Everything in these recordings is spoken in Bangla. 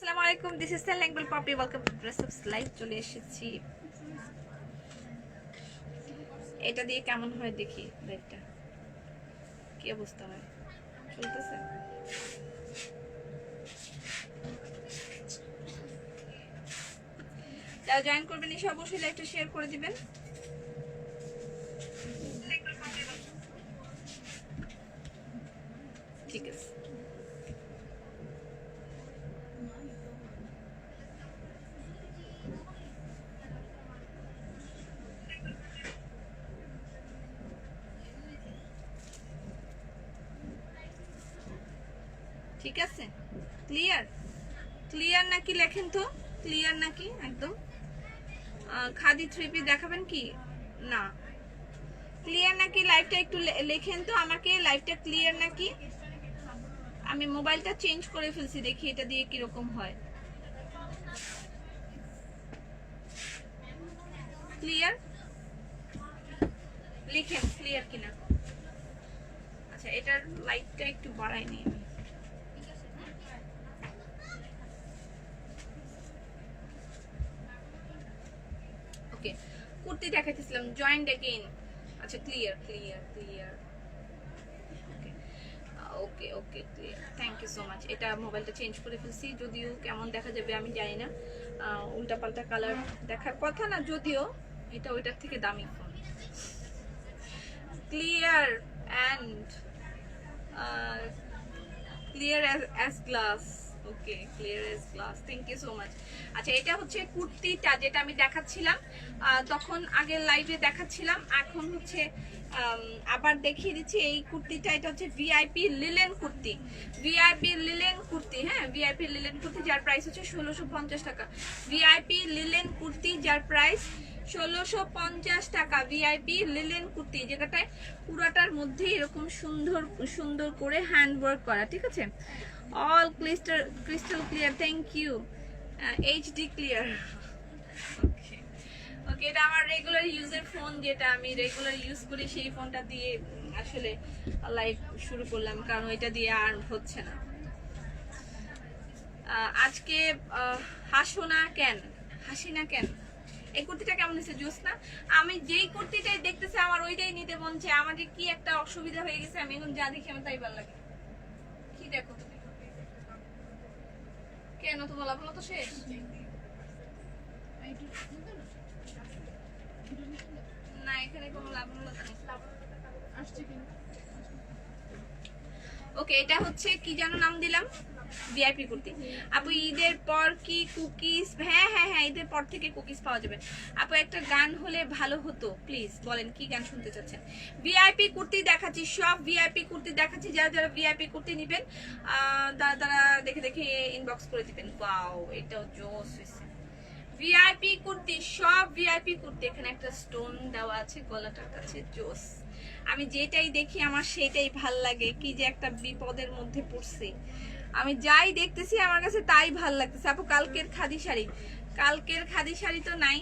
আসসালামু আলাইকুম, দিস ইজ ল্যাঙ্গুয়েল পপি, welcome to dress ups live. চলে এসেছি, এটা দিয়ে কেমন হয় দেখি লাইভটা কি অবস্থা হয়। চলতেছে? যারা জয়েন করবেন এসে অবশ্যই লাইভটা শেয়ার করে দিবেন। ঠিক আছে, ঠিক আছে। ক্লিয়ার ক্লিয়ার নাকি লেখেন তো, ক্লিয়ার নাকি একদম? খাদি থ্রিপি দেখাবেন কি না? ক্লিয়ার নাকি লাইভটা একটু লেখেন তো আমাকে, লাইভটা ক্লিয়ার নাকি? আমি মোবাইলটা চেঞ্জ করে ফেলছি, দেখি এটা দিয়ে কিরকম হয়। ক্লিয়ার লিখেন ক্লিয়ার কিনা। আচ্ছা, এটার লাইটটা একটু বাড়াই নিই আমি। ওকে, কুর্তি দেখাইতেছিলাম, জয়েন্ট अगेन। আচ্ছা, clear clear clear. Okay okay clear, thank you so much. এটা মোবাইলটা চেঞ্জ করে ফেলছি, যদিও কেমন দেখা যাবে আমি জানি না। উল্টাপাল্টা কালার দেখার কথা না, যদিও এটা ওইটার থেকে দামি phone. Clear and clear as glass. Okay, clear as glass, thank you so much. আচ্ছা, এটা হচ্ছে কুর্তিটা যেটা আমি দেখাচ্ছিলাম তখন আগের লাইভে দেখাচ্ছিলাম, এখন হচ্ছে আবার দেখিয়ে দিচ্ছি এই কুর্তিটা। এটা হচ্ছে VIP linen kurti, VIP linen kurti. হ্যাঁ, ভিআইপি লিলেন কুর্তি যার প্রাইস হচ্ছে 1650 টাকা। ভিআইপি লিলেন কুর্তি যার প্রাইস 1650 টাকা। ভিআইপি লিলেন কুর্তি, যেটাটায় পুরাটার মধ্যে এরকম সুন্দর সুন্দর করে হ্যান্ড ওয়ার্ক করা। ঠিক আছে, all crystal clear, thank you. HD clear. Okay okay, এটা আমার রেগুলার ইউজের ফোন, যেটা আমি রেগুলার ইউজ করি, সেই ফোনটা দিয়ে আসলে লাইভ শুরু করলাম, কারণ এটা দিয়ে আর হচ্ছে না। আজকে হাসো না কেন, হাসি না কেন? এই কুর্তিটা কেমন হয়েছে জোসনা? আমি যেই কুর্তিটাই দেখতেছি আমার ওইটাই নিতে মন চায়। আমার যে কি একটা অসুবিধা হয়ে গেছে, আমি এখন যা দেখি আমার তাই ভালো লাগে। কি দেখো কেন, তোমার লাভ তো শেষ? না, এখানে কোনো লাভ নেই। ওকে, এটা হচ্ছে কি যেন নাম দিলাম, ভিআইপি কুর্তি। আপু ঈদের পর কি কুকিজ? হ্যাঁ হ্যাঁ হ্যাঁ, ঈদের পর থেকে কুকিজ পাওয়া যাবে। আপু একটা গান হলে ভালো হতো, প্লিজ বলেন কি গান শুনতে চাচ্ছেন। ভিআইপি কুর্তি দেখাচ্ছি, সব ভিআইপি কুর্তি দেখাচ্ছি। যারা যারা ভিআইপি কুর্তি নেবেন তারা দেখে দেখে ইনবক্স করে দিবেন। ওয়াও, এটাও জোস হয়েছে। ভিআইপি কুর্তি, সব ভিআইপি কুর্তি। এখানে একটা স্টোন দেওয়া আছে গলাটার কাছে, জোস। আমি যেটাই দেখি আমার সেটাই ভাল লাগে। কি যে একটা বিপদের মধ্যে পড়ছি, আমি যাই দেখতেছি আমার কাছে তাই ভাল লাগতেছে। আপু কালকের খাদি শাড়ি, কালকের খাদি শাড়ি তো নাই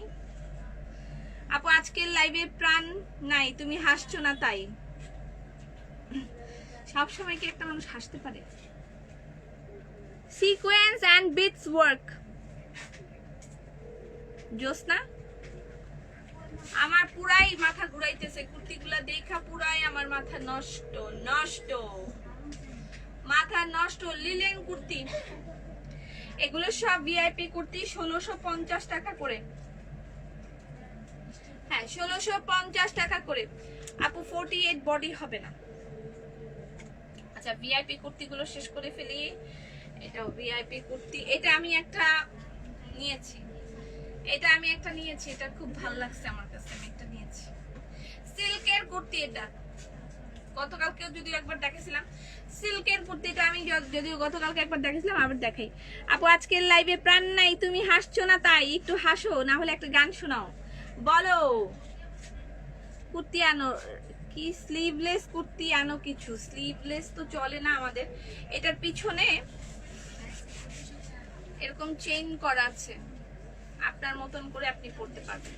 আপু। আজকের লাইভে প্রাণ নাই, তুমি হাসছো না তাই। সব সময় কি একটা মানুষ হাসতে পারে? সিকোয়েন্স এন্ড বিটস ওয়ার্ক, জোসনা। আমার পুরাই মাথা ঘুরাইতেছে কুর্তিগুলা দেখা, পুরাই আমার মাথা নষ্ট নষ্ট, মাথা নষ্ট। লিলেন কুর্তি, এগুলো সব ভিআইপি কুর্তি, 1650 টাকা করে। হ্যাঁ, 1650 টাকা করে। আপু 48 বডি হবে না। আচ্ছা, ভিআইপি কুর্তিগুলো শেষ করে ফেলি। এটাও ভিআইপি কুর্তি, এটা আমি একটা নিয়েছি, এটা খুব ভালো লাগছে আমার কাছে, আমি একটা নিয়েছি। সিল্কের কুর্তি, এটা গতকালকেও যদিও একবার দেখেছিলাম। সিল্কের কুর্তিটা আমি যদিও গতকালকে একবার দেখেছিলাম, আবার দেখাই। আপু আজকের লাইভে প্রাণ নাই, তুমি হাসছো না তাই। একটু হাসো, না হলে একটা গান শোনাও, বলো। কুর্তি আনো কি, স্লিভলেস কুর্তি আনো কিছু। স্লিভলেস তো চলে না আমাদের। এটার পিছনে এরকম চেইন করা আছে, আপনার মতন করে আপনি পড়তে পারবেন।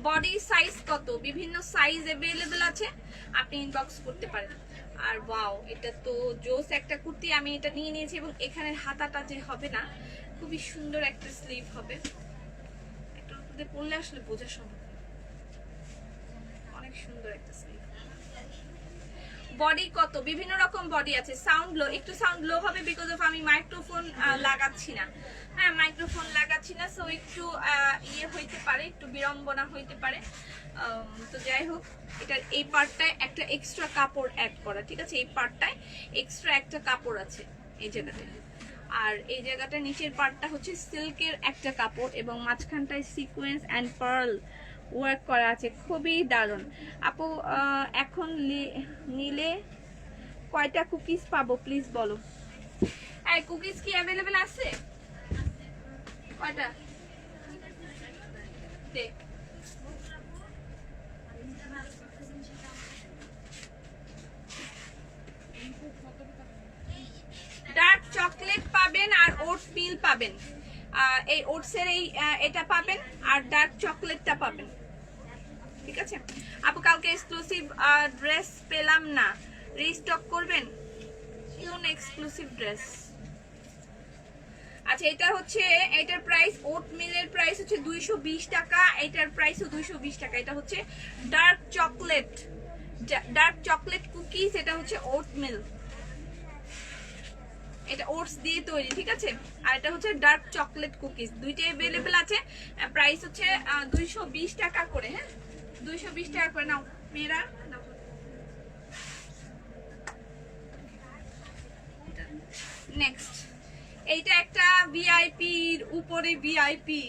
বডি সাইজ কত, বিভিন্ন সাইজ अवेलेबल আছে, আপনি ইনবক্স করতে পারেন। আর ওয়াও, এটা তো জোস একটা কুর্তি। আমি এটা নিয়ে নিয়েছি এবং এখানের হাতাটা যে হবে না, খুবই সুন্দর একটা স্লিভ হবে। একটা পরলে আসলে বোঝা সম্ভব, অনেক সুন্দর একটা স্লিভ। বডি কত, বিভিন্ন রকম বডি আছে। সাউন্ড লো, একটু সাউন্ড লো হবে বিকজ অফ আমি মাইক্রোফোন লাগাচ্ছি না। হ্যাঁ, মাইক্রোফোন লাগাচ্ছি না, সো একটু ইয়ে হইতে পারে, একটু বিড়ম্বনা হইতে পারে। তো যাই হোক, এটার এই পার্টটায় একটা এক্সট্রা কাপড় অ্যাড করা, ঠিক আছে? এই পার্টটায় এক্সট্রা একটা কাপড় আছে এই জায়গাটায়। আর এই জায়গাটা নিচের পার্টটা হচ্ছে সিল্কের একটা কাপড় এবং মাঝখানটায় সিকোয়েন্স অ্যান্ড পার্ল ওয়ার্ক করা আছে, খুবই দারুণ। আপু এখন নিলে কয়টা কুকিজ পাবো প্লিজ বলো। এই কুকিজ কি অ্যাভেলেবেল আছে? কয়টা দে। ডার্ক চকলেট পাবেন আর ওটস মিল পাবেন। এই ওটসের এই এটা পাবেন আর ডার্ক চকলেটটা পাবেন, ঠিক আছে? আপু কালকে এক্সক্লুসিভ ড্রেস পেলাম না, রিস্টক করবেন? কোন এক্সক্লুসিভ ড্রেস? আচ্ছা, এটা হচ্ছে, এটার প্রাইস, ওট মিলের প্রাইস হচ্ছে 220 টাকা, এটার প্রাইসও 220 টাকা। এটা হচ্ছে ডার্ক চকলেট কুকিজ, এটা হচ্ছে ওট মিল, এটা ওটস দিয়ে তৈরি, ঠিক আছে? আর এটা হচ্ছে ডার্ক চকলেট কুকিজ, দুইটাই अवेलेबल আছে। প্রাইস হচ্ছে 220 টাকা করে। হ্যাঁ, 220 টাকা করে। নাও মেয়েরা নাও। নেক্সট, এইটা একটা ভিআইপির উপরে ভিআইপি।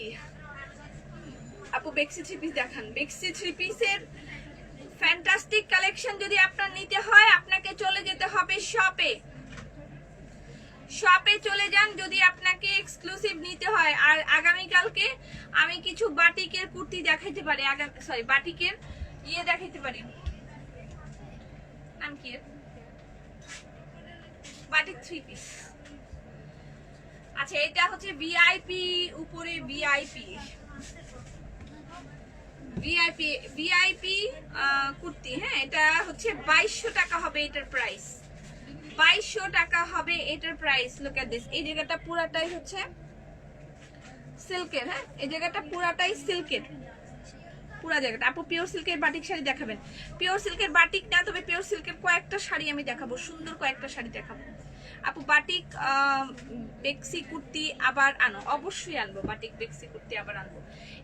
আপু বেক্সি থ্রি পিস দেখান। বেক্সি থ্রি পিসের ফ্যান্টাস্টিক কালেকশন যদি আপনার নিতে হয়, আপনাকে চলে যেতে হবে শপে চলে যান যদি আপনাকে এক্সক্লুসিভ নিতে হয়। আর আগামীকালকে আমি কিছু বাটিকের কুর্তি দেখাইতে পারি, বাটিকের ইয়ে দেখাইতে পারি। নাম কি? Batik three piece. আচ্ছা, এটা হচ্ছে ভিআইপি, উপরে ভিআইপি কুর্তি। হ্যাঁ, এটা হচ্ছে 2200 টাকা হবে এটার প্রাইস, 2200 টাকা হবে এটার প্রাইস। লুক এট দিস, এই জায়গাটা পুরাটাই হচ্ছে সিল্কের। হ্যাঁ, এই জায়গাটা পুরাটাই সিল্কের, পুরা জায়গাটা। আপু পিওর সিল্কের বাটিক শাড়ি দেখাবেন? পিওর সিল্কের বাটিক না, তবে পিওর সিল্কের কয়েকটা শাড়ি আমি দেখাবো, সুন্দর কয়েকটা শাড়ি দেখাবো। আপু বাটিক বেক্সি কুর্তি আবার আনো, অবশ্যই আনবো, বাটিক বেক্সি কুর্তি আবার আনবো।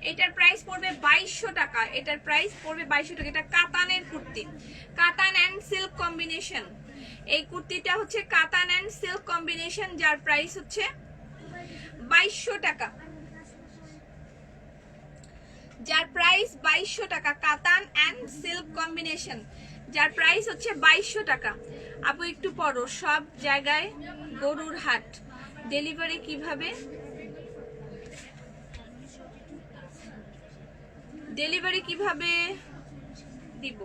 এটার প্রাইস পড়বে 2200 টাকা, এটার প্রাইস পড়বে 2200 টাকা। এটা কাতানের কুর্তি, কাতান অ্যান্ড সিল্ক কম্বিনেশন। এই কুর্তিটা হচ্ছে কাতান অ্যান্ড সিল্ক কম্বিনেশন, যার প্রাইস হচ্ছে 2200 টাকা, যার প্রাইস 2200 টাকা। কাতান অ্যান্ড সিল্ক কম্বিনেশন, যার প্রাইস হচ্ছে 2200 টাকা। আপু একটু পড়ো। সব জায়গায় গরুর হাট, ডেলিভারি কিভাবে দিব?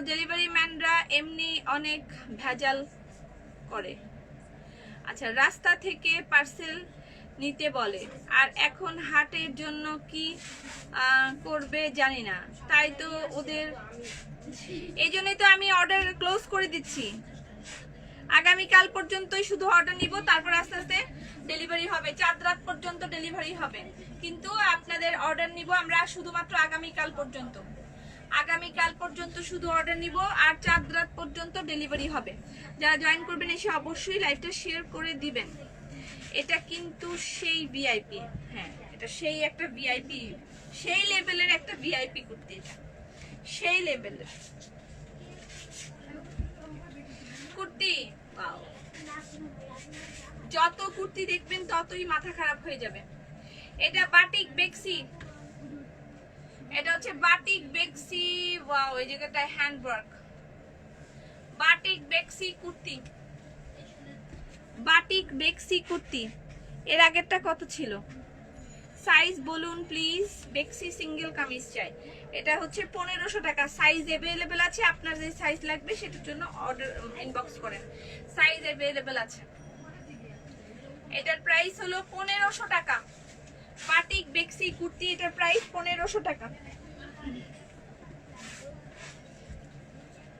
ডেলিভারি ম্যানরা এমনি অনেক ভেজাল করে। আচ্ছা, রাস্তা থেকে পার্সেল নিতে বলে, আর এখন হাটের জন্য কি করবে জানি না, তাই তো ওদের, এই জন্যই তো আমি অর্ডার ক্লোজ করে দিচ্ছি। আগামীকাল পর্যন্তই শুধু অর্ডার নিব, তারপর আস্তে আস্তে ডেলিভারি হবে, চাঁদ রাত পর্যন্ত ডেলিভারি হবে। কিন্তু আপনাদের অর্ডার নিব আমরা শুধুমাত্র আগামীকাল পর্যন্ত শুধু অর্ডার নিব, আর চাঁদ রাত পর্যন্ত ডেলিভারি হবে। যারা জয়েন করবেন এসে অবশ্যই লাইভটা শেয়ার করে দিবেন। এটা কিন্তু সেই ভিআইপি, হ্যাঁ এটা সেই একটা ভিআইপি, সেই লেভেলের একটা ভিআইপি কুর্তি, এটা সেই লেভেলের কুর্তি। ওয়াও, যত কুর্তি দেখবেন ততই মাথা খারাপ হয়ে যাবে। এটা বাটিক বেক্সি, এটা হচ্ছে বাটিক বেক্সি। ওয়াও, এই জায়গাটায় হ্যান্ডওয়ার্ক। বাটিক বেক্সি কুর্তি, বাটিক বেক্সি কুর্তি। এর আগেরটা কত ছিল? সাইজ বলুন প্লিজ। বেক্সি সিঙ্গেল কামিজ চাই। এটা হচ্ছে 1500 টাকা। সাইজ अवेलेबल আছে, আপনার যে সাইজ লাগবে সেটার জন্য অর্ডার ইনবক্স করেন, সাইজ अवेलेबल আছে। এটার প্রাইস হলো 1500 টাকা। বাটিক বেক্সি কুর্তি, এটার প্রাইস 1500 টাকা।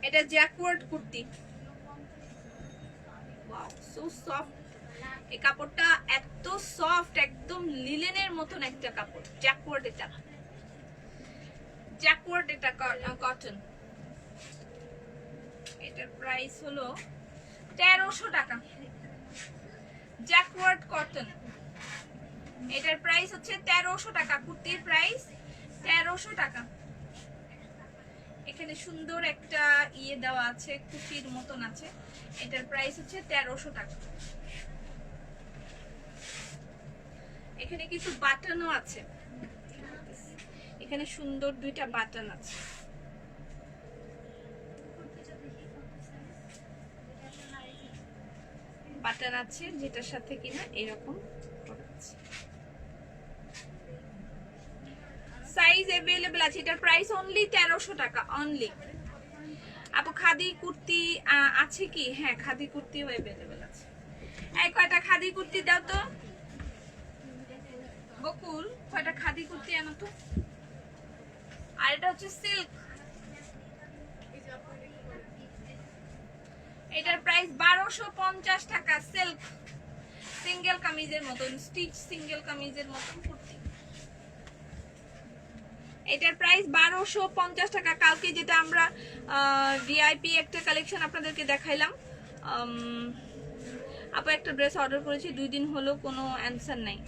এটা jacquard kurti, wow, so soft. এই কাপড়টা এত সফট, একদম লিলেনের মতন একটা কাপড়। জ্যাকওয়ার্ড, এটা জ্যাকওয়ার্ড, এটা কটন। এটার প্রাইস হলো 1300 টাকা। জ্যাকওয়ার্ড কটন, এটার প্রাইস হচ্ছে 1300 টাকা। কুর্তির প্রাইস 1300 টাকা। এখানে সুন্দর একটা ইয়ে দেওয়া আছে, কুচির মতন আছে। এটার প্রাইস হচ্ছে 1300 টাকা। এখানে কিছু বাটনও আছে, এখানে সুন্দর দুইটা বাটন আছে। বাটন আছে যেটার সাথে কিনা এরকম সাইজ अवेलेबल আছে। এটার প্রাইস অনলি 1300 টাকা, অনলি। আপু খাদি কুর্তি আছে কি? হ্যাঁ, খাদি কুর্তিও अवेलेबल আছে। এই কয়টা খাদি কুর্তি দাও তো বকুল, কয়টা খাদি কুর্তি আনো তো। আর এটা হচ্ছে সিল্ক, এটার প্রাইস 1250 টাকা। সিল্ক, সিঙ্গেল কামিজের মতন, স্টিচ সিঙ্গেল কামিজের মতন কুর্তি। এটার প্রাইস 1250 টাকা। কালকে যেটা আমরা ভিআইপি একটা কালেকশন আপনাদেরকে দেখাইলাম, আপু একটা ড্রেস অর্ডার করেছি, 2 দিন হলো, কোনো অ্যানসার নাই।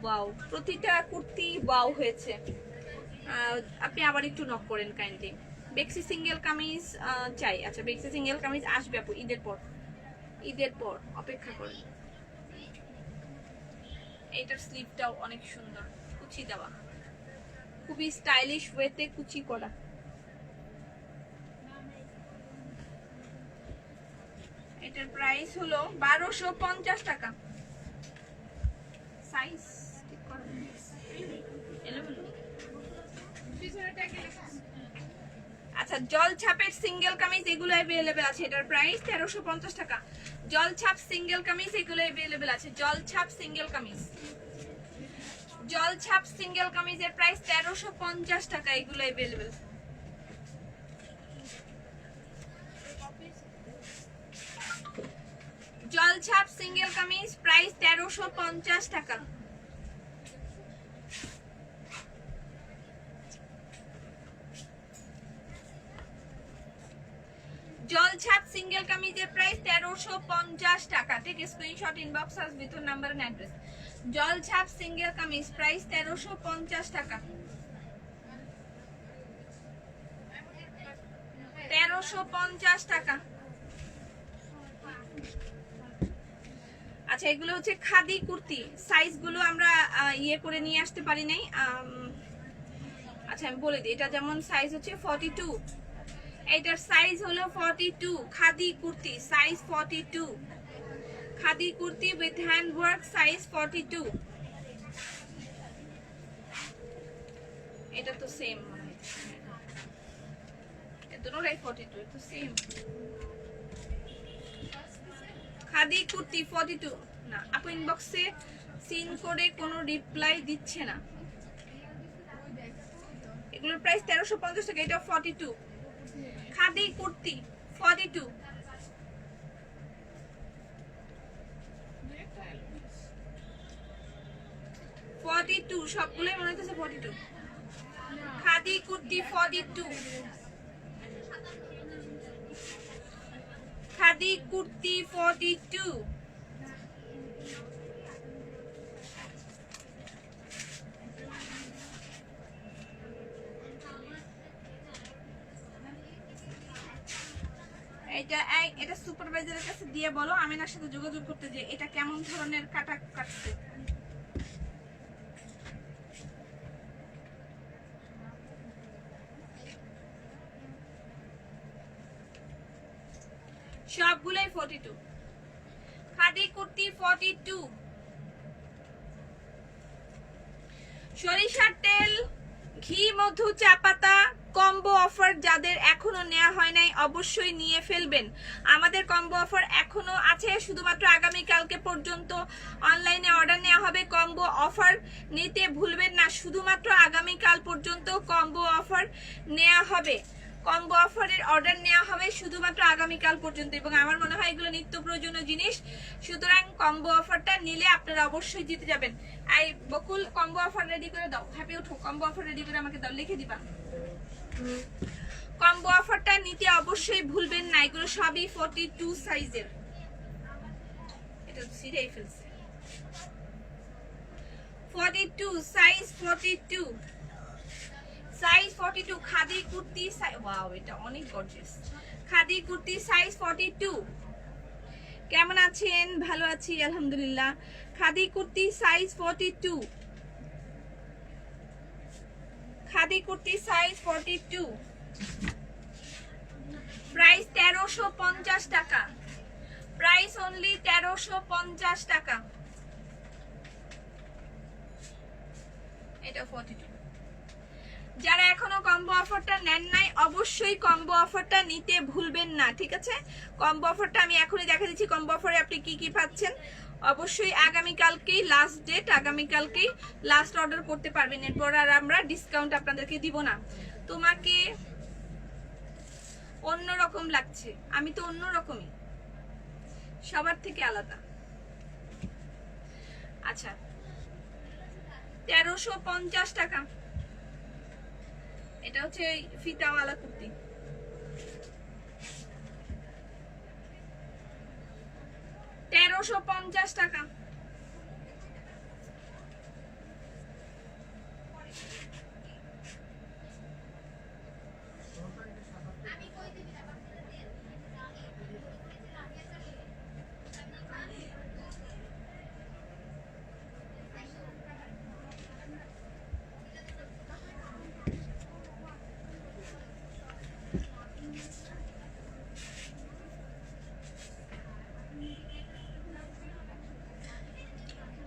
ওয়াও, প্রতিটা কুর্তি ওয়াও হয়েছে। আপনি আবার একটু নক করেন কাইন্ডলি। বেক্সি সিঙ্গেল কামিজ চাই। আচ্ছা, বেক্সি সিঙ্গেল কামিজ আসবে আপু ঈদের পর, ঈদের পর অপেক্ষা করেন। এটার স্লিভটাও অনেক সুন্দর, কুচি দেওয়া, খুবই স্টাইলিশ ওয়েতে কুচি করা। এটার প্রাইস হলো 1250 টাকা। সাইজ ঠিক করুন। আচ্ছা, জল ছাপের সিঙ্গেল কামিজ এগুলো अवेलेबल আছে। এটার প্রাইস 1350 টাকা। জল ছাপ সিঙ্গেল কামিজ এগুলো अवेलेबल আছে। জল ছাপ সিঙ্গেল কামিজ, জল ছাপ সিঙ্গেল কামিজের প্রাইস 1350 টাকা, এগুলো अवेलेबल। জল ছাপ সিঙ্গেল কামিজ প্রাইস 1350 টাকা। জল ছাপ সিঙ্গেল কামিজের প্রাইস 1350 টাকা। Take screenshot, inbox us with number and address. জল ছাপ সিঙ্গেল কামিজ প্রাইস 1350 টাকা। 1350 টাকা। আচ্ছা, এগুলো হচ্ছে খাদি কুর্তি। সাইজগুলো আমরা ইয়ে করে নিয়ে আসতে পারি নাই। আচ্ছা, আমি বলে দিই, এটা যেমন সাইজ হচ্ছে 42, এটার সাইজ হলো 42। Khadi kurti size 42, khadi kurti with hand work size 42। এটা তো সেম, দুটোটাই 42, তো সেম। খাদি কুর্তি 42 না। আপু ইনবক্সে সিন করে কোনো রিপ্লাই দিচ্ছে না। এগুলোর প্রাইস 1350 টাকা। এটা 42 খাদি কুর্তি 42। সবগুলোই মনে হচ্ছে 42। খাদি কুর্তি 42, খাদি কুর্তি 42। এটা সুপারভাইজারের কাছে দিয়ে বলো আমিনার সাথে যোগাযোগ করতে, যে এটা কেমন ধরনের কাটা কাটছে। সবগুলোই 42। খাদি কুর্তি 42। সরিষার তেল, ঘি, মধু, চা পাতা কম্বো অফার যাদের এখনো নেওয়া হয় নাই অবশ্যই নিয়ে ফেলবেন। আমাদের কম্বো অফার এখনো আছে, শুধুমাত্র আগামী কালকে পর্যন্ত অনলাইনে অর্ডার নেওয়া হবে। কম্বো অফার নিতে ভুলবেন না, শুধুমাত্র আগামী কাল পর্যন্ত কম্বো অফার নেওয়া হবে। কম্বো অফারের অর্ডার নেওয়া হবে শুধুমাত্র আগামীকাল পর্যন্ত, এবং আমার মনে হয় এগুলো নিত্য প্রয়োজনীয় জিনিস, সুতরাং কম্বো অফারটা নিলে আপনারা অবশ্যই জিতে যাবেন। এই বকুল কম্বো অফার রেডি করে দাও, হ্যাপি উঠো, কম্বো অফার রেডি করে আমাকে দাও, লিখে দিবা। কম্বো অফারটা নিতে অবশ্যই ভুলবেন না, এগুলো সবই 42 সাইজের। এটা সিরাই ফেলছে 42 size, 42 size 42 khadi kurti size. Wow, এটা অনেক গর্জিয়াস। খাদি কুর্তি সাইজ 42। কেমন আছেন? ভালো আছি আলহামদুলিল্লাহ। Khadi kurti size 42, khadi kurti size 42, price 1350 টাকা, প্রাইস অনলি 1350 টাকা। এটা 42। যারা এখনো কম্বো অফারটা নেন নাই অবশ্যই কম্বো অফারটা নিতে ভুলবেন না, ঠিক আছে? কম্বো অফারটা আমি এখনই দেখা দিচ্ছি কম্বো অফারে আপনি কি কি পাচ্ছেন। অবশ্যই আগামীকালকেই লাস্ট ডেট, আগামীকালকেই লাস্ট অর্ডার করতে পারবেন, এরপর আর আমরা ডিসকাউন্ট আপনাদেরকে দিব না। তোমাকে অন্যরকম লাগছে, আমি তো অন্যরকমই, সবার থেকে আলাদা। আচ্ছা 1350 টাকা। এটা হচ্ছে ফিতাওয়ালা কুর্তি, 1350 টাকা।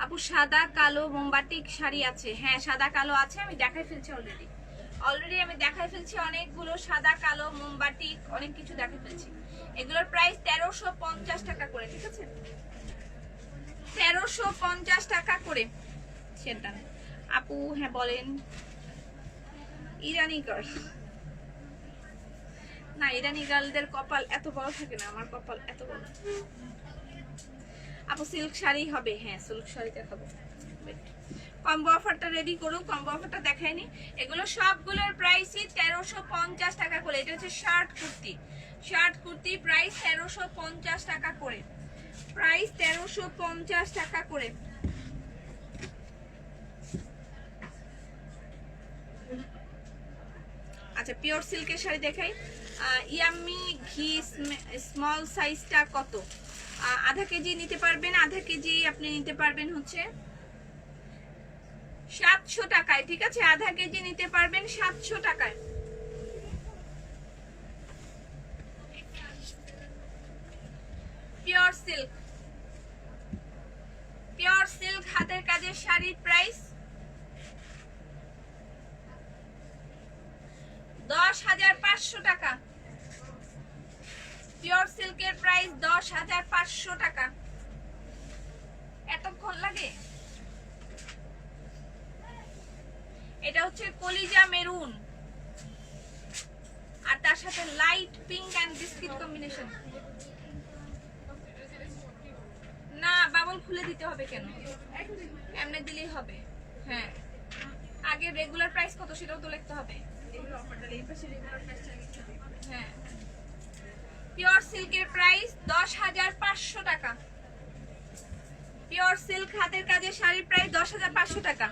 আপু সাদা কালো মোমবাটিক শাড়ি আছে? হ্যাঁ সাদা কালো আছে, আমি দেখাই ফেলছি অলরেডি আমি দেখাই ফেলছি অনেকগুলো সাদা কালো মোমবাটিক, অনেক কিছু দেখাই ফেলছি। এগুলোর প্রাইস 1350 টাকা করে, ঠিক আছে? 1350 টাকা করে। সেটা আপু হ্যাঁ বলেন। ইরানি গার্ল না, ইরানি গার্লদের কপাল এত বড় থাকে না, আমার কপাল এত বড়। আপু সিল্ক শাড়ি হবে? হ্যাঁ সিল্ক শাড়ি দেখাবো। কম্বো অফারটা রেডি করুন, কম্বো অফারটা দেখায়নি। এগুলো সবগুলোর প্রাইসই 1350 টাকা করে। এটা হচ্ছে shirt kurti, shirt kurti price 1350 টাকা করে, প্রাইস 1350 টাকা করে। আচ্ছা পিওর সিল্কের শাড়ি দেখাই। ইয়াম্মি ঘি স্মল সাইজটা কত? আধা কেজি নিতে পারবেন, আধা কেজি আপনি নিতে পারবেন হচ্ছে 700 টাকায়, ঠিক আছে? আধা কেজি নিতে পারবেন 700 টাকায়। পিওর সিল্ক, পিওর সিল্ক হাতের কাজের শাড়ির প্রাইস 10,500 টাকা। পিওর সিল্কের প্রাইস 10,500 টাকা। এতক্ষণ লাগে? এটা হচ্ছে কলিজা মেরুন আর তার সাথে light pink and biscuit combination. না বাবল খুলে দিতে হবে কেন, এমনি দিলেই হবে। হ্যাঁ আগে রেগুলার প্রাইস কত সেটাও তো লিখতে হবে। হ্যাঁ পিওর সিল্কের প্রাইস 10,500 টাকা। পিওর সিল্ক হাতের কাজের শাড়ির প্রাইস 10,500 টাকা।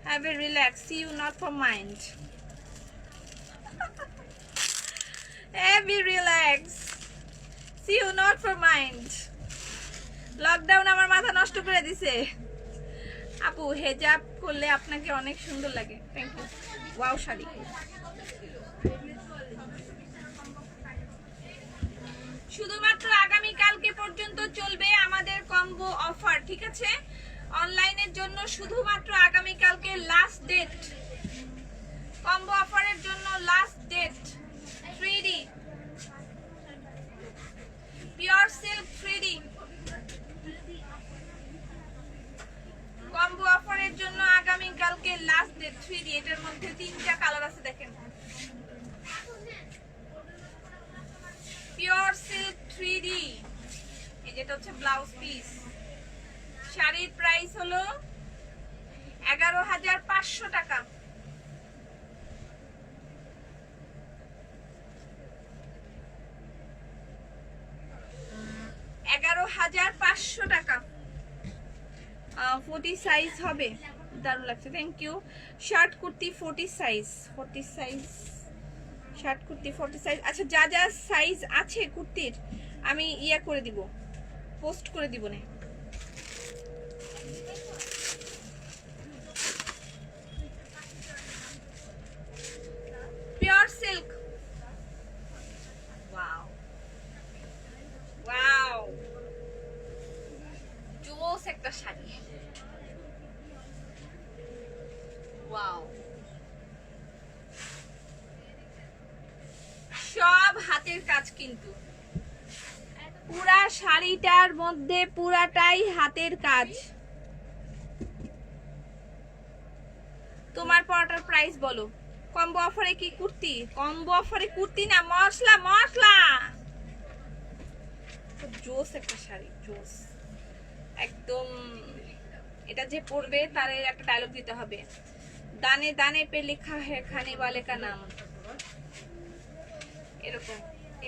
Have a relax, see you not for mind. Have a relax, see you not for mind. Lockdown আমার মাথা নষ্ট করে দিছে। আপু হেজাব করলে আপনাকে অনেক সুন্দর লাগে, থ্যাংক ইউ। ওয়াও শাড়ি। শুধুমাত্র আগামী কালকে পর্যন্ত চলবে আমাদের কম্বো অফার, ঠিক আছে? অনলাইনের জন্য শুধুমাত্র আগামী কালকে লাস্ট ডেট, কম্বো অফারের জন্য last date. 3D pure silk 3D combo অফারের জন্য আগামী কালকে লাস্ট ডেট 3D। এটার মধ্যে 3টা কালার আছে দেখেন। যেটা হচ্ছে ব্লাউজ পিস। শাড়ির প্রাইস হলো 11,500 টাকা। 11,500 টাকা। 40 সাইজ হবে, দারুণ লাগছে, thank you. Shirt kurti 40 size, 40 size shirt kurti 40 size. আচ্ছা, যা যা সাইজ আছে কুর্তির আমি ইয়া করে দিব, পোস্ট করে দিব না। পিওর সিল্ক, ওয়াও ওয়াও, জোস একটা শাড়ি, ওয়াও। সব হাতের কাজ, কিন্তু পুরা শাড়িটার মধ্যে পুরাটাই হাতের কাজ। তোমার পরাটার প্রাইস বলো। কম্বো অফারে কি কুর্তি? কম্বো অফারে কুর্তি না, মশলা মশলা। জোস একটা শাড়ি, জোস একদম। এটা যে পরবে তার একটা ডায়লগ দিতে হবে, দানে দানে পে লেখা হ্যায় খানে ওয়ালে কা নাম। এরকম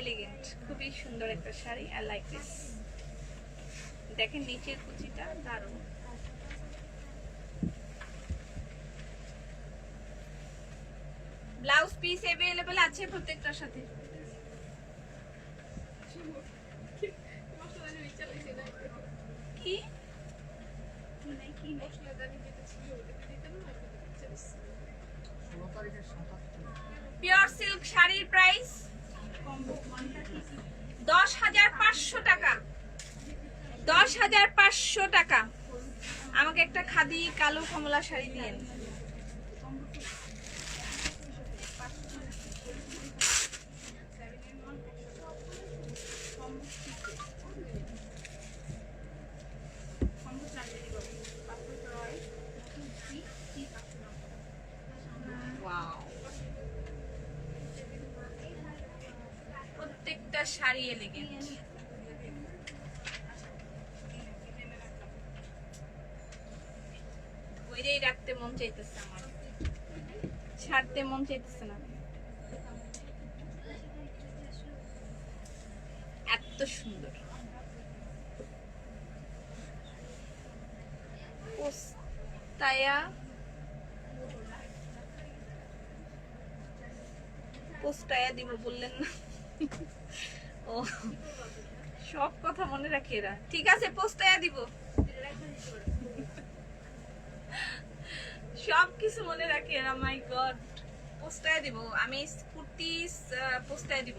এলিগেন্ট, খুবই সুন্দর একটা শাড়ি। I like this. দেখেন নিচের কুচিটা দারুণ। ব্লাউজ পিস अवेलेबल আছে প্রত্যেকটার সাথে। কি কি মশলাদানি যেটা ছিল ওটা দিতে না, পিওর সিল্ক শাড়ির প্রাইস 10,500 টাকা। 10,500 টাকা। আমাকে একটা খাদি কালো কমলা শাড়ি দিয়েন। প্রত্যেকটা শাড়ি এলিগেন্ট। ওইটাই রাখতে মন চাইতেছে আমার, ছাড়তে মন চাইতেছে না। এত সুন্দর পোস্তায়া, পোস্টায়া দিব বললেন না? ও, সব কথা মনে রাখি এরা। ঠিক আছে, পোস্টায়া দিব, সব কিছু মনে রাখি এরা। মাই গড, পোস্টায়া দিব আমি, কুর্তি পোস্টায়া দিব।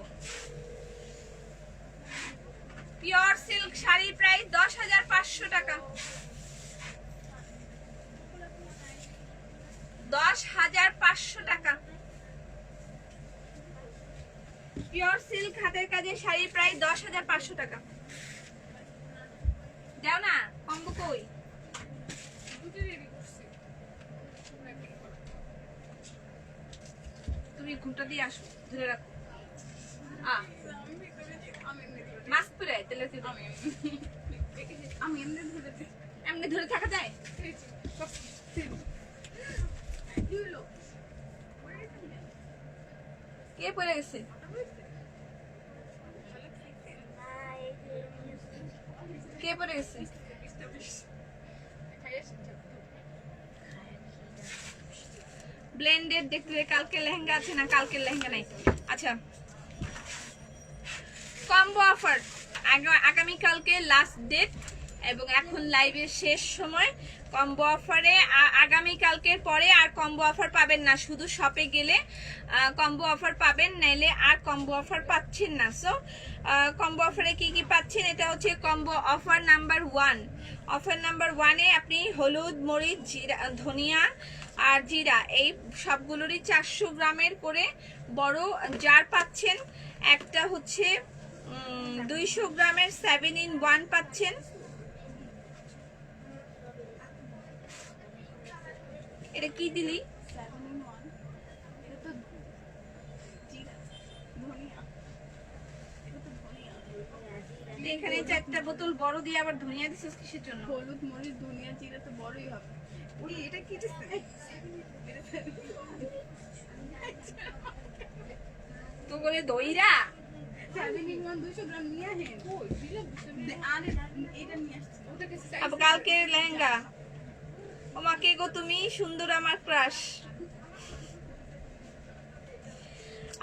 পিওর সিল্ক শাড়ি প্রাইস 10,500 টাকা। 10,500 টাকা। পিওর সিল্ক হাতের কাজের শাড়ি প্রায় 10,500 টাকা। দাও না, কম্বো কই? তুমি ঘুমটা দিয়ে আসো, ধরে রাখো। মাস্ক পরে তাহলে আমি এমনি ধরে থাকা যায়? কে পরে গেছে? কে পরে গেছে? ব্লেন্ডেড দেখতে। কালকে লেহেঙ্গা আছে না? কালকের লেহেঙ্গা নাই। আচ্ছা, কম্বো অফার আগামী কালকে লাস্ট ডেট এবং এখন লাইভের শেষ সময়। কম্বো অফারে আগামী কালকের পরে আর কম্বো অফার পাবেন না, শুধু শপে গেলে কম্বো অফার পাবেন, নাইলে আর কম্বো অফার পাচ্ছেন না। সো কম্বো অফারে কি কি পাচ্ছেন? এটা হচ্ছে combo offer number 1। Offer number 1-এ আপনি হলুদ, মরিচ, জিরা, ধনিয়া আর জিরা এই সবগুলোরই 400 গ্রামের করে বড় জার পাচ্ছেন। একটা হচ্ছে 200 গ্রামের 7-in-1 পাচ্ছেন। এটা কি দিলি? এখানে 4টা বোতল বড় দিয়ে আবার ধনিয়া দিছিস কিসের জন্য? হলুদ মরিচ ধনিয়া জিরা তো বড়ই হবে। ওই এটা কি দিছিস? তো করে দইরা 7 200 গ্রাম নিয়ে আসেন। কই দিলাম আরে এটা নিয়ে আসছি। ওটা কাছে আব কালকে লেহেঙ্গা ওমা কে গো তুমি সুন্দর আমার ক্রাশ।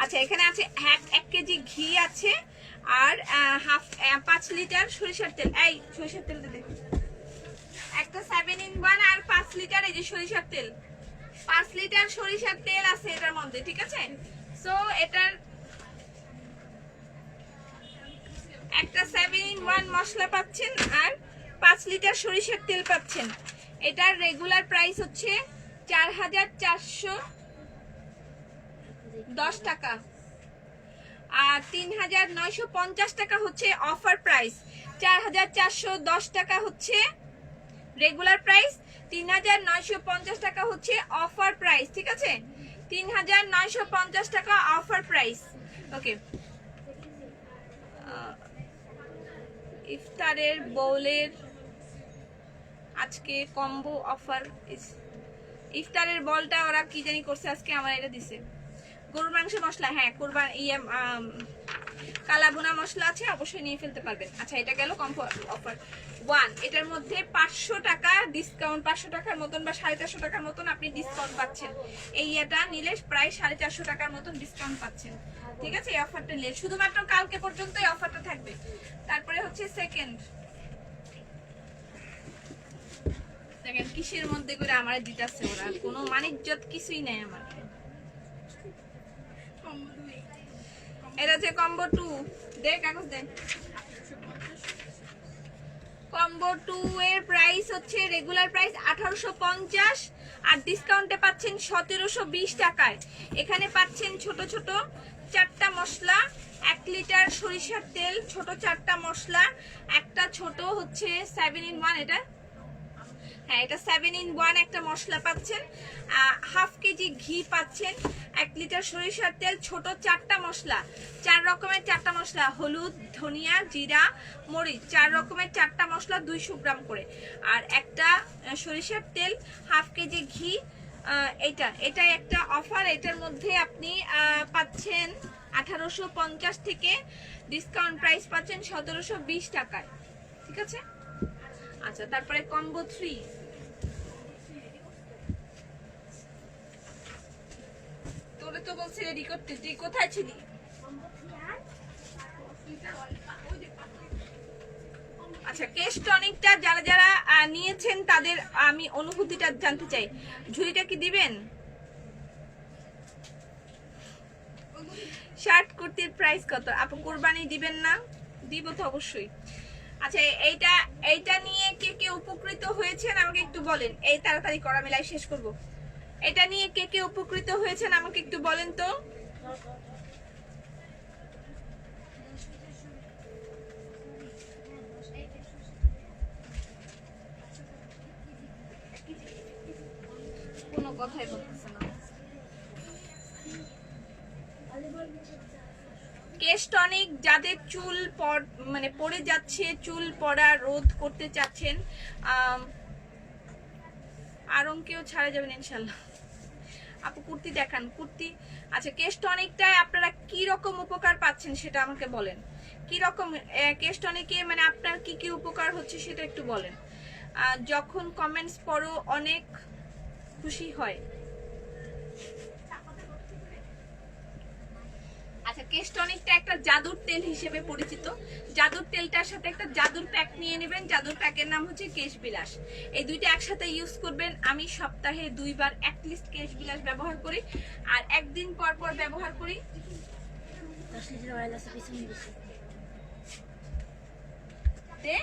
আচ্ছা এখানে আছে 1 কেজি ঘি আছে আর 5 লিটার সরিষার তেল। এই সরিষার তেল দে একটা 7 in 1 আর 5 লিটার এই যে সরিষার তেল 5 লিটার সরিষার তেল আছে এটার মধ্যে, ঠিক আছে? সো এটার একটা 7 in 1 মশলা পাচ্ছেন আর 5 লিটার সরিষার তেল পাচ্ছেন। এটার রেগুলার প্রাইস হচ্ছে 4,410 টাকা আর 3,950 টাকা হচ্ছে অফার প্রাইস। 4,410 টাকা হচ্ছে রেগুলার প্রাইস, 3,950 টাকা হচ্ছে অফার প্রাইস, ঠিক আছে? 3,950 টাকা অফার প্রাইস। ওকে, ইফতারের বোলের আজকে কম্বো অফার। ইফতারের বলটা ওরা কি জানি করছে আজকে, আমার এটা দিছে গরুর মাংস মশলা। হ্যাঁ কোরবান কালাভুনা মশলা আছে, অবশ্যই নিয়ে ফেলতে পারবেন। আচ্ছা এটা গেল কম্বো অফার 1। এটার মধ্যে 500 টাকা ডিসকাউন্ট, 500 টাকার মতন বা 450 টাকার মতন আপনি ডিসকাউন্ট পাচ্ছেন। এই এটা নিলে প্রায় 450 টাকার মতন ডিসকাউন্ট পাচ্ছেন, ঠিক আছে? এই অফারটা নিলে শুধুমাত্র কালকে পর্যন্ত এই অফারটা থাকবে। তারপরে হচ্ছে সেকেন্ড কিসের মধ্যে করে আমার দিতেছে ওরা, কোনো মানিজ্জত কিছুই নাই আমার। এটা হচ্ছে কম্বো 2, দে কাগজ দে। কম্বো 2 এর প্রাইস হচ্ছে রেগুলার প্রাইস 1850 আর ডিসকাউন্টে পাচ্ছেন 1720 টাকায়। এখানে পাচ্ছেন ছোট ছোট 4টা মশলা, 1 লিটার সরিষার তেল, ছোট 4টা মশলা, একটা ছোট হচ্ছে 7 in 1, এটা হ্যাঁ এটা 7 in 1 একটা মশলা পাচ্ছেন, 1/2 কেজি ঘি পাচ্ছেন, 1 লিটার সরিষার তেল, ছোট 4টা মশলা, 4 রকমের 4টা মশলা, হলুদ ধনিয়া জিরা মরিচ, 4 রকমের 4টা মশলা 200 গ্রাম করে, আর একটা সরিষার তেল, 1/2 কেজি ঘি। এটা একটা অফার। এটার মধ্যে আপনি পাচ্ছেন 1850 থেকে ডিসকাউন্ট প্রাইস পাচ্ছেন 1720 টাকায়, ঠিক আছে? আচ্ছা তারপরে কম্বো 3, তোরে তো বলছি রেডি করতে, তুই কোথায় ছিলি? আচ্ছা কেশ টনিকটা যারা যারা নিয়েছেন তাদের আমি অনুভূতিটা জানতে চাই। ঝুড়িটা কি দিবেন? শার্ট কুর্তির প্রাইস কত আপু? কুরবানি দিবেন না? দিব তো অবশ্যই। আচ্ছা এইটা নিয়ে কে কে উপকৃত হয়েছেন আমাকে একটু বলেন। এই তাড়াতাড়ি করা মিলাই শেষ করব। এটা নিয়ে কে কে উপকৃত হয়েছেন আমাকে একটু বলেন তো। কোনো কথাই বলতেছে না। কেশ টনিক যাদের চুল মানে পড়ে যাচ্ছে, চুল পড়া রোধ করতে চাচ্ছেন, আরঙ্কেও ছাড়া যাবেন ইনশাল্লাহ। আপু কুর্তি দেখান, কুর্তি। আচ্ছা কেশ টনিকটায় আপনারা কি রকম উপকার পাচ্ছেন সেটা আমাকে বলেন। কি রকম কেশ টনিকে মানে আপনার কি কি উপকার হচ্ছে সেটা একটু বলেন। যখন কমেন্টস পড়ো অনেক খুশি হয়। আচ্ছা কেশ টনিকটা একটা জাদুর তেল হিসেবে পরিচিত। জাদুর তেলটার সাথে একটা জাদুর প্যাক নিয়ে নেবেন। জাদুর প্যাকের নাম হচ্ছে কেশ বিলাস। এই দুইটা একসাথে ইউজ করবেন। আমি সপ্তাহে 2 বার অ্যাটলিস্ট কেশ বিলাস ব্যবহার করি আর একদিন পর পর ব্যবহার করি। 10 লিটার অয়েল আছে পিছনে দিছি। তে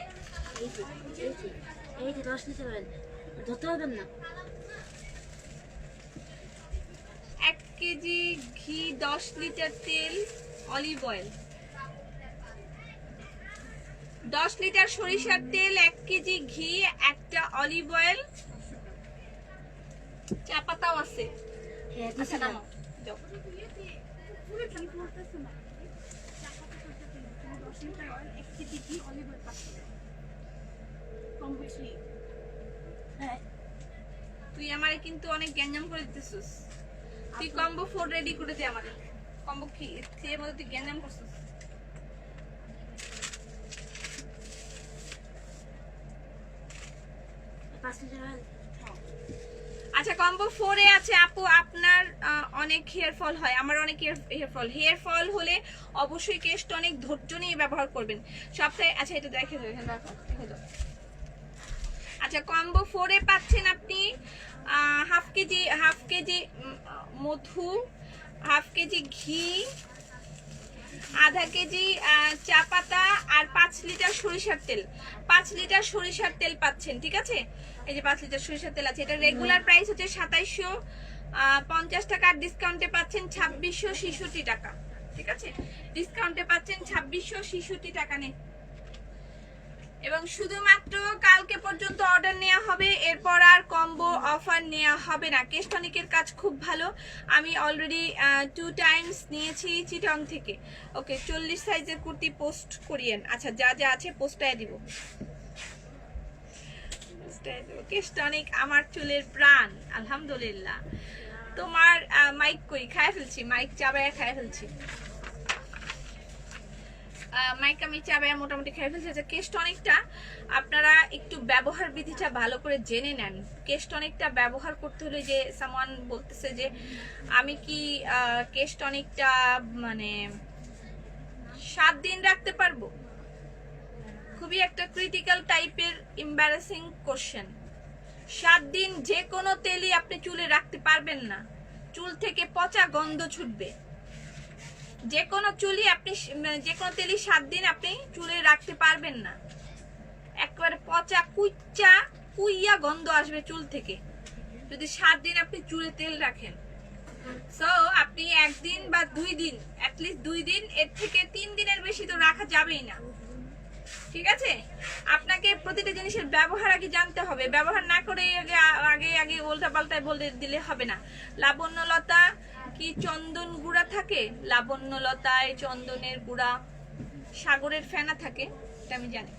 এই যে 10 লিটার অয়েল ধরতে হবে না। 1 কেজি ঘি, 10 লিটার তেল, অলিভ অয়েল, 10 লিটার সরিষার তেল, 1 কেজি ঘি, একটা অলিভ অয়েল, চা পাতাও আছে। হ্যাঁ আচ্ছা নাও যাও। 10 লিটার অয়েল 1 কেজি ঘি অলিভ অয়েল 500 গ্রাম কম্বো 3 হ্যাঁ তুই আমারে কিন্তু অনেক গ্যাঞ্জাম করে দিতেছিস। তুই কম্বো 4 রেডি করে দে আমারে। কম্বো 3 এর মধ্যে তুই গ্যাঞ্জাম করছিস। 5 লিটার অয়েল আচ্ছা কম্বো 4 এ আছে আপু আপনার অনেক হেয়ার ফল হয়, আমার অনেক হেয়ার ফল হলে অবশ্যই কেশ টনিক ধৈর্য নিয়ে ব্যবহার করবেন সপ্তাহে। আচ্ছা এটা দেখে দাও, এখানে রাখো, দেখে দাও। আচ্ছা কম্বো 4 এ পাচ্ছেন আপনি হাফ কেজি মধু, হাফ কেজি ঘি, আধা কেজি চা পাতা আর 5 লিটার সরিষার তেল। 5 লিটার সরিষার তেল পাচ্ছেন, ঠিক আছে? এই যে 5 লিটার সরিষার তেল আছে। এটা রেগুলার প্রাইস হচ্ছে 2750 টাকা, আর ডিসকাউন্টে পাচ্ছেন 2666 টাকা, ঠিক আছে? ডিসকাউন্টে পাচ্ছেন 2666 টাকা নে। এবং শুধুমাত্র কালকে পর্যন্ত অর্ডার নেওয়া হবে, এরপর আর কম্বো অফার নেওয়া হবে না। কেশ টনিকের কাজ খুব ভালো, আমি অলরেডি 2 টাইমস নিয়েছি চিটং থেকে। ওকে 40 সাইজের কুর্তি পোস্ট করিয়েন। আচ্ছা যা যা আছে পোস্টায় দিব। কেশ টনিক আমার চুলের প্রাণ, আলহামদুলিল্লাহ। তোমার মাইক কই? খায় ফেলছি, মাইক চাবায়া খায় ফেলছি। মাইক আমি চাবায়া মোটামুটি খাই ফেলছি। আচ্ছা কেশ টনিকটা আপনারা একটু ব্যবহার বিধিটা ভালো করে জেনে নেন। কেশ টনিকটা ব্যবহার করতে হলে, যে সামওয়ান বলতেছে যে আমি কি কেশ টনিকটা মানে 7 দিন রাখতে পারবো, খুবই একটা ক্রিটিক্যাল টাইপের এম্বারাসিং কোশ্চেন। 7 দিন যে কোনো তেলই আপনি চুলে রাখতে পারবেন না, চুল থেকে পচা গন্ধ ছুটবে। যে কোনো চুলই আপনি, যে কোনো তেলই 7 দিন আপনি চুলে রাখতে পারবেন না, একবারে পচা কুইয়া গন্ধ আসবে চুল থেকে যদি 7 দিন আপনি চুলে তেল রাখেন। সো আপনি 1 দিন বা 2 দিন, অ্যাটলিস্ট 2 দিন, এর থেকে 3 দিনের বেশি তো রাখা যাবেই না, ঠিক আছে? আপনাকে প্রতিটা জিনিসের ব্যবহার আগে জানতে হবে, ব্যবহার না করে আগে উল্টা পাল্টায় বলে দিলে হবে না। লাবণ্যলতা কি চন্দন গুঁড়া থাকে? লাবণ্যলতায় চন্দনের গুঁড়া, সাগরের ফেনা থাকে, এটা আমি জানি।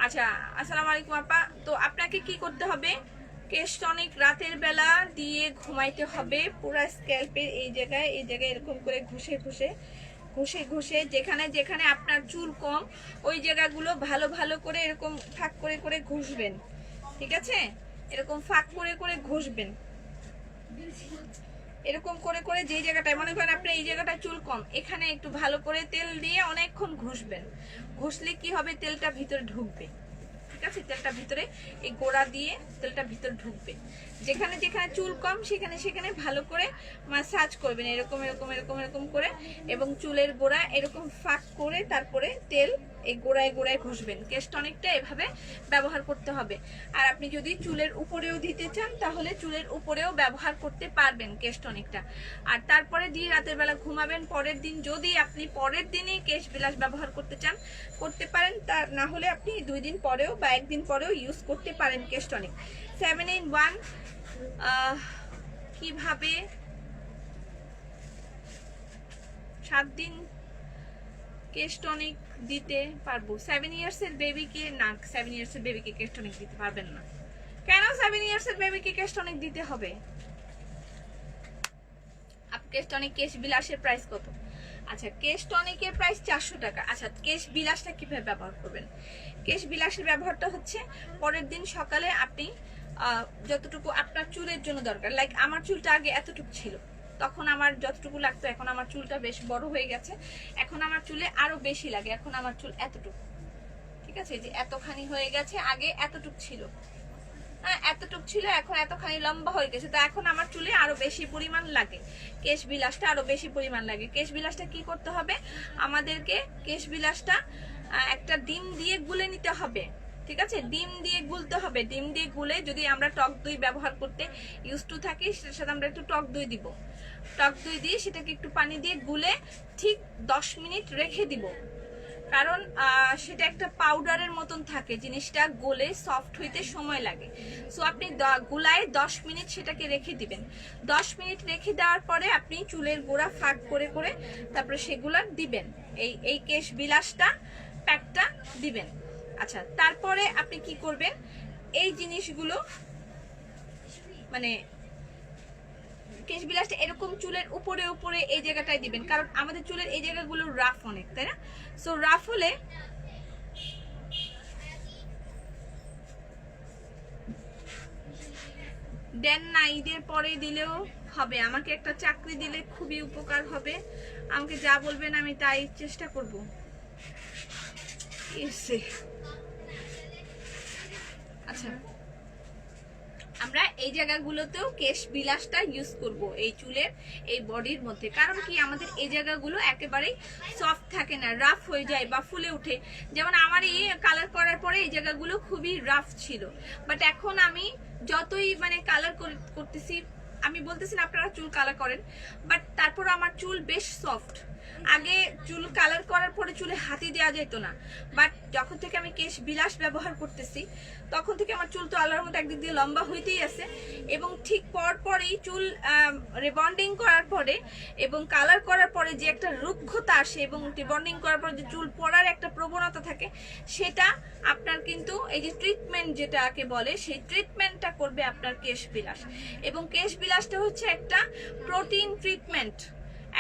আচ্ছা আসসালামু আলাইকুম আপা। তো আপনাকে কি করতে হবে? কেশ টনিক রাতের বেলা দিয়ে ঘুমাইতে হবে। পুরো স্ক্যাল্পের এই জায়গায় এরকম করে ঘষে যেখানে যেখানে আপনার চুল কম ওই জায়গাগুলো ভালো করে এরকম ফাঁক করে ঘষবেন, ঠিক আছে? এরকম ফাঁক করে ঘষবেন, এরকম করে যেই জায়গাটায় মনে করেন আপনার এই জায়গাটা চুল কম, এখানে একটু ভালো করে তেল দিয়ে অনেকক্ষণ ঘষবেন। ঘষলে কি হবে? তেলটা ভিতরে ঢুকবে, ঠিক আছে? তেলটা ভিতরে, এই গোড়া দিয়ে তেলটা ভিতরে ঢুকবে। যেখানে যেখানে চুল কম সেখানে ভালো করে মাসাজ করবেন, এরকম করে, এবং চুলের গোড়া এরকম ফাঁক করে তারপরে তেল এই গোড়ায় ঘষবেন। কেশ টনিকটা এভাবে ব্যবহার করতে হবে। আর আপনি যদি চুলের উপরেও দিতে চান তাহলে চুলের উপরেও ব্যবহার করতে পারবেন কেশ টনিকটা। আর তারপরে দিয়ে রাতের বেলা ঘুমাবেন। পরের দিন যদি আপনি পরের দিনই কেশ বিলাস ব্যবহার করতে চান করতে পারেন, তা না হলে আপনি 2 দিন পরেও বা 1 দিন পরেও ইউজ করতে পারেন কেশ টনিক। 7 in 1 কিভাবে 7 দিন কেশ টনিক দিতে পারবো? 7 ইয়ার্সের বেবিকে না, 7 ইয়ার্সের বেবিকে কেশ টনিক দিতে পারবেন না। কেন 7 ইয়ার্সের বেবিকে কেশ টনিক দিতে হবে? কেশ টনিক, কেশ বিলাসের প্রাইস কত? আচ্ছা কেশ টনিকের প্রাইস 400 টাকা। আচ্ছা কেশ বিলাসটা কিভাবে ব্যবহার করবেন? কেশ বিলাসের ব্যবহারটা হচ্ছে পরের দিন সকালে আপনি যতটুকু আপনার চুলের জন্য দরকার, লাইক আমার চুলটা আগে এতটুকু ছিল, তখন আমার যতটুকু লাগতো, এখন আমার চুলটা বেশ বড় হয়ে গেছে, এখন আমার চুলে আরো বেশি লাগে, এখন আমার চুল এতটুকু, ঠিক আছে? যে এতখানি হয়ে গেছে, আগে এতটুকু ছিল, হ্যাঁ এতটুকু ছিল, এখন এতখানি লম্বা হয়ে গেছে, তো এখন আমার চুলে আরো বেশি পরিমাণ লাগে, কেশ বিলাসটা আরো বেশি পরিমাণ লাগে। কেশ বিলাসটা কি করতে হবে আমাদেরকে? কেশ বিলাসটা একটা ডিম দিয়ে গুলে নিতে হবে, ঠিক আছে? ডিম দিয়ে গুলতে হবে। ডিম দিয়ে গুলে, যদি আমরা টক দই ব্যবহার করতে ইউজ টু থাকি সেটার সাথে আমরা একটু টক দই দিব, টক দই দিয়ে সেটাকে একটু পানি দিয়ে গুলে ঠিক 10 মিনিট রেখে দিব। কারণ সেটা একটা পাউডারের মতন থাকে, জিনিসটা গলে সফট হইতে সময় লাগে। সো আপনি গুলায় 10 মিনিট সেটাকে রেখে দিবেন। 10 মিনিট রেখে দেওয়ার পরে আপনি চুলের গোড়া ফাঁক করে করে তারপরে সেগুলা দিবেন, এই কেশ বিলাসটা প্যাকটা দিবেন। আচ্ছা, তারপরে আপনি কি করবেন, এই জিনিসগুলো মানে কেশ বিলাসটা এরকম চুলের উপরে উপরে এই জায়গাটায় দিবেন, কারণ আমাদের চুলের এই জায়গাগুলো রাফ অনেক, তাই না? সো রাফ হলে দেন না, ঈদের পরে দিলেও হবে। আমাকে একটা চাকরি দিলে খুবই উপকার হবে, আমাকে যা বলবেন আমি তাই চেষ্টা করব। আচ্ছা, আমরা এই জায়গাগুলোতেও কেশ বিলাসটা ইউজ করব এই চুলের এই বডির মধ্যে। কারণ কি, আমাদের এই জায়গাগুলো একেবারেই সফট থাকে না, রাফ হয়ে যায় বা ফুলে ওঠে। যেমন আমার এই কালার করার পরে এই জায়গাগুলো খুবই রাফ ছিল, বাট এখন আমি যতই মানে কালার করতেছি, আমি বলতেছি না আপনারা চুল কালার করেন, বাট তারপর আমার চুল বেশ সফট। আগে চুল কালার করার পরে চুলে হাতি দেওয়া যেত না, বাট যখন থেকে আমি কেশ বিলাস ব্যবহার করতেছি তখন থেকে আমার চুল তো আল্লাহর মতো একদিক দিয়ে লম্বা হইতেই আছে, এবং ঠিক পরেই চুল রিবন্ডিং করার পরে এবং কালার করার পরে যে একটা রুক্ষতা আসে এবং রিবন্ডিং করার পরে যে চুল পড়ার একটা প্রবণতা থাকে, সেটা আপনার কিন্তু এই যে ট্রিটমেন্ট যেটাকে বলে সেই ট্রিটমেন্টটা করবে আপনার কেশ বিলাস। এবং কেশ বিলাসটা হচ্ছে একটা প্রোটিন ট্রিটমেন্ট,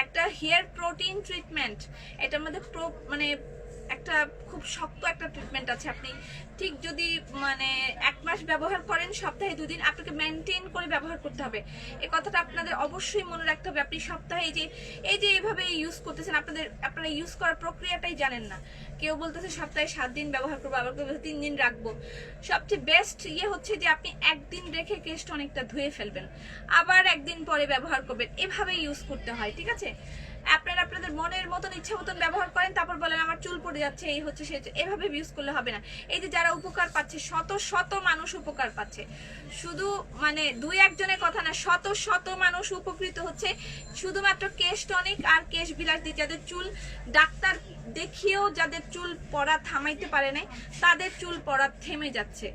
একটা হেয়ার প্রোটিন ট্রিটমেন্ট। এটার মধ্যে মানে একটা খুব শক্ত একটা ট্রিটমেন্ট আছে। আপনি ঠিক যদি মানে 1 মাস ব্যবহার করেন, সপ্তাহে 2 দিন আপনাকে মেনটেন করে ব্যবহার করতে হবে। এই কথাটা আপনাদের অবশ্যই মনে রাখতে হবে। আপনি সপ্তাহে এই যে এইভাবে ইউজ করতেছেন, আপনারা ইউজ করার প্রক্রিয়াটাই জানেন না। কেউ বলতেছে সপ্তাহে 7 দিন ব্যবহার করবো, আবার কেউ 3 দিন রাখবো। সবচেয়ে বেস্ট হচ্ছে যে আপনি 1 দিন রেখে কেশটা অনেকটা ধুয়ে ফেলবেন, আবার 1 দিন পরে ব্যবহার করবেন। এভাবে ইউজ করতে হয়, ঠিক আছে? আপনারা আপনাদের মনের মতন ইচ্ছা মতন ব্যবহার করেন, তারপর বলেন আমার চুল পড়ে যাচ্ছে, এই হচ্ছে সে, এভাবে ইউজ করলে হবে না। এই যে যারা উপকার পাচ্ছে, শত শত মানুষ উপকার পাচ্ছে, শুধু মানে 2-1 জনের কথা না, শত শত মানুষ উপকৃত হচ্ছে শুধুমাত্র কেশ টনিক আর কেশ বিলাস দিয়ে। যাদের চুল ডাক্তার দেখিয়েও যাদের চুল পড়া থামাইতে পারে নাই, তাদের চুল পড়া থেমে যাচ্ছে।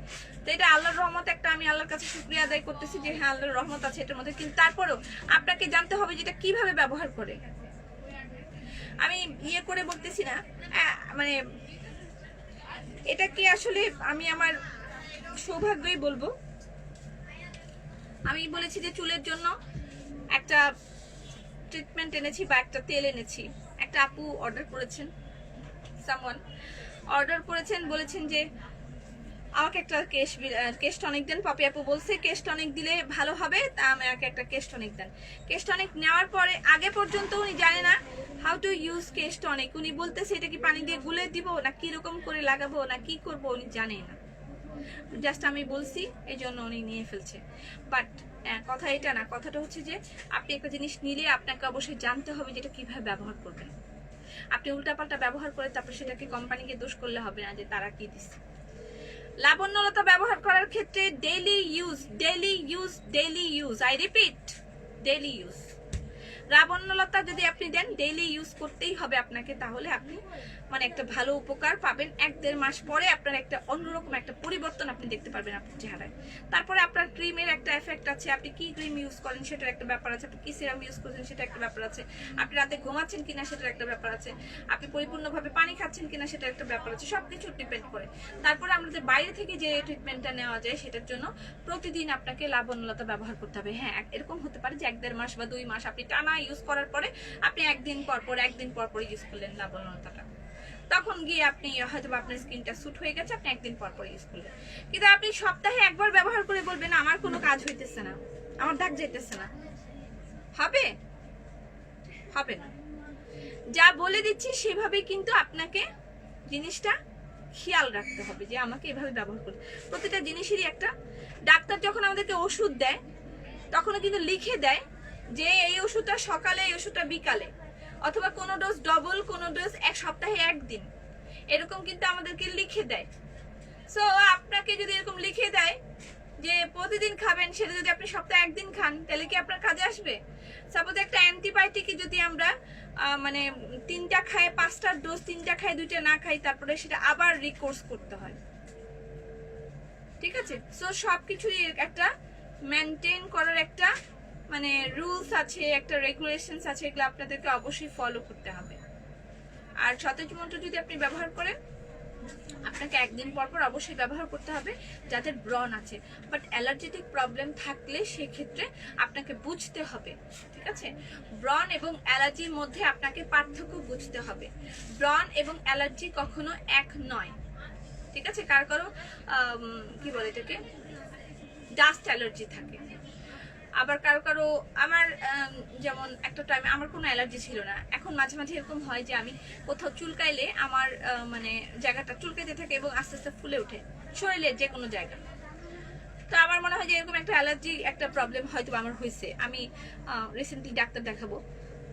তো এটা আল্লাহর রহমত, একটা আমি আল্লাহর কাছে শুকরিয়া আদায় করতেছি যে হ্যাঁ, আল্লাহর রহমত আছে এটার মধ্যে। কিন্তু তারপরেও আপনাকে জানতে হবে যে এটা কিভাবে ব্যবহার করে। আমি করে বলতেছি না, মানে এটা কি আসলে আমি আমার সৌভাগ্যই বলবো। আমি বলেছি যে চুলের জন্য একটা ট্রিটমেন্ট এনেছি বা একটা তেল এনেছি। একটা আপু অর্ডার করেছেন, সামওয়ান অর্ডার করেছেন, বলেছেন যে আমাকে একটা কেশ টনিক দেন। পপি আপু বলছে কেশ টনিক দিলে ভালো হবে, তা আমাকে একটা কেশ টনিক দেন। কেশ টনিক নেওয়ার পরে আগে পর্যন্ত উনি জানে না হাউ টু ইউজ কেশ টনিক। উনি বলতেছে এটা কি পানি দিয়ে গুলে দিব না কিরকম করে লাগাবো না কি করবো, উনি জানে না। জাস্ট আমি বলছি, এই জন্য উনি নিয়ে ফেলছে। বাট কথা এটা না, কথাটা হচ্ছে যে আপনি একটা জিনিস নিলে আপনাকে অবশ্যই জানতে হবে যেটা কিভাবে ব্যবহার করবেন। আপনি উল্টাপাল্টা ব্যবহার করে তারপর সেটাকে কোম্পানিকে দোষ করলে হবে না যে তারা কি দিচ্ছে। লাবণ্যলতা ব্যবহার করার ক্ষেত্রে daily use, I repeat, daily use. Labanyalata যদি আপনি দেন, ডেইলি ইউজ করতেই হবে আপনাকে, তাহলে আপনি মানে একটা ভালো উপকার পাবেন। 1-1.5 মাস পরে আপনার একটা অন্যরকম একটা পরিবর্তন আপনি দেখতে পারবেন আপনার চেহারায়। তারপরে আপনার ক্রিমের একটা এফেক্ট আছে, আপনি কি ক্রিম ইউজ করেন সেটার একটা ব্যাপার আছে, আপনি কি সিরাম ইউজ করছেন সেটা একটা ব্যাপার আছে, আপনি রাতে ঘুমাচ্ছেন কিনা সেটার একটা ব্যাপার আছে, আপনি পরিপূর্ণভাবে পানি খাচ্ছেন কিনা সেটার একটা ব্যাপার আছে, সবকিছু ডিপেন্ড করে। তারপরে আমাদের বাইরে থেকে যে ট্রিটমেন্টটা নেওয়া যায় সেটার জন্য প্রতিদিন আপনাকে লাবণ্যলতা ব্যবহার করতে হবে। হ্যাঁ, এরকম হতে পারে যে 1-1.5 মাস বা 2 মাস আপনি টানা ইউজ করার পরে আপনি 1 দিন পর পর ইউজ করলেন লাবণ্যলতাটা, তখন গিয়ে আপনি হয়তো আপনার স্কিনটা স্যুট হয়ে গেছে, আপনি 1 দিন পর ইউজ করলেন। কিন্তু আপনি সপ্তাহে 1 বার ব্যবহার করে বলবেন আমার কোনো কাজ হইতেছে না, আমার দাগ যাইতেছে না, হবে হবে না। যা বলে দিচ্ছি সেভাবে কিন্তু আপনাকে জিনিসটা খেয়াল রাখতে হবে যে আমাকে এভাবে ব্যবহার করতে। প্রতিটা জিনিসেরই একটা, ডাক্তার যখন আমাদেরকে ওষুধ দেয় তখন কিন্তু লিখে দেয় যে এই ওষুধটা সকালে, এই ওষুধটা বিকালে, অথবা কোনো ডোজ ডবল, কোনো ডোজ 1 সপ্তাহে 1 দিন, এরকম কিন্তু আমাদেরকে লিখে দেয়। সো আপনাকে যদি এরকম লিখে দেয় যে প্রতিদিন খাবেন সেটা যদি আপনি সপ্তাহে একদিন খান তাহলে কি আপনার কাজে আসবে? সাপোজ একটা অ্যান্টিবায়োটিকই যদি আমরা মানে 3টা খাই 5টার ডোজ, 3টা খাই 2টা না খাই, তারপরে সেটা আবার রিকোর্স করতে হয়। ঠিক আছে, সো সবকিছুই একটা মেনটেন করার একটা মানে রুলস আছে, একটা রেগুলেশনস আছে, এগুলো আপনাদেরকে অবশ্যই ফলো করতে হবে। আর সতেজ মন্ত্র যদি আপনি ব্যবহার করেন, আপনাকে একদিন পর পর অবশ্যই ব্যবহার করতে হবে। যাদের ব্রণ আছে বাট অ্যালার্জেটিক প্রবলেম থাকলে সেক্ষেত্রে আপনাকে বুঝতে হবে, ঠিক আছে? ব্রণ এবং অ্যালার্জির মধ্যে আপনাকে পার্থক্য বুঝতে হবে। ব্রণ এবং অ্যালার্জি কখনো এক নয়, ঠিক আছে? কারো কারো কি বলে এটাকে ডাস্ট অ্যালার্জি থাকে, আবার কারো কারো আমার যেমন একটা টাইমে আমার কোনো অ্যালার্জি ছিল না, এখন মাঝে মাঝে এরকম হয় যে আমি কোথাও চুলকাইলে আমার মানে জায়গাটা চুলকাইতে থাকে এবং আস্তে আস্তে ফুলে ওঠে শরীরের যে কোনো জায়গা। তো আমার মনে হয় যে এরকম একটা অ্যালার্জি একটা প্রবলেম হয়তো আমার হয়েছে, আমি রিসেন্টলি ডাক্তার দেখাবো।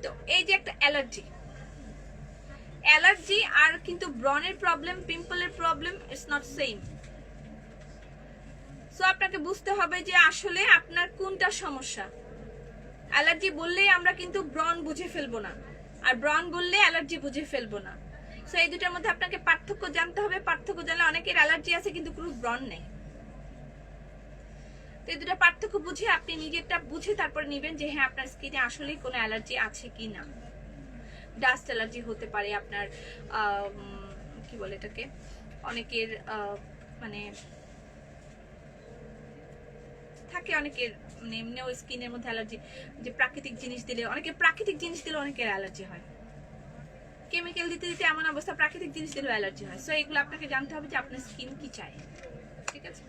তো এই যে একটা অ্যালার্জি আর কিন্তু ব্রণের প্রবলেম, পিম্পলের problem it's not same. So আপনাকে বুঝতে হবে যে আসলে আপনার কোনটা সমস্যা। অ্যালার্জি বললেই আমরা কিন্তু ব্রণ বুঝে ফেলবো না, আর ব্রণ বললে অ্যালার্জি বুঝে ফেলবো না। সো এই দুটার মধ্যে আপনাকে পার্থক্য জানতে হবে। পার্থক্য জানলে অনেকের অ্যালার্জি আছে কিন্তু কোনো ব্রণ নেই। তো এই দুটা পার্থক্য বুঝে আপনি নিজেরটা বুঝে তারপরে নেবেন যে হ্যাঁ আপনার স্কিনে আসলেই কোনো অ্যালার্জি আছে কি না। ডাস্ট অ্যালার্জি হতে পারে আপনার, কি বলে এটাকে, অনেকের মানে থাকে, অনেকের মানে এমনিও স্কিনের মধ্যে অ্যালার্জি, যে প্রাকৃতিক জিনিস দিলে, অনেকে প্রাকৃতিক জিনিস দিলে অনেকের অ্যালার্জি হয়, কেমিক্যাল দিতে দিতে এমন অবস্থা প্রাকৃতিক জিনিস দিলেও অ্যালার্জি হয়। সো এগুলো আপনাকে জানতে হবে যে আপনার স্কিন কি চায়, ঠিক আছে?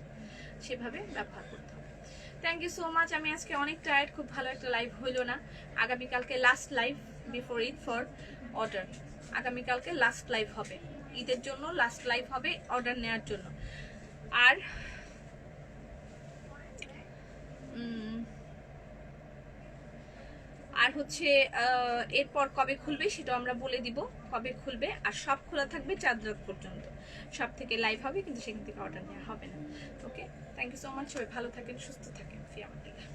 সেভাবে ব্যবহার করতে হবে। Thank you so much. আমি আজকে অনেক টায়ার্ড, খুব ভালো একটা লাইভ হইলো না। আগামীকালকে last live before Eid for order. আগামীকালকে লাস্ট লাইভ হবে, ঈদের জন্য লাস্ট লাইভ হবে অর্ডার নেওয়ার জন্য। আর হচ্ছে এরপর কবে খুলবে সেটাও আমরা বলে দিব, কবে খুলবে। আর সব খোলা থাকবে 4 রাত পর্যন্ত, সব থেকে লাইভ হবে কিন্তু সেখান থেকে অর্ডার নেওয়া হবে না। ওকে, থ্যাংক ইউ সো মাচ। সবাই ভালো থাকেন, সুস্থ থাকেন। ফি আমাদিল্লাহ।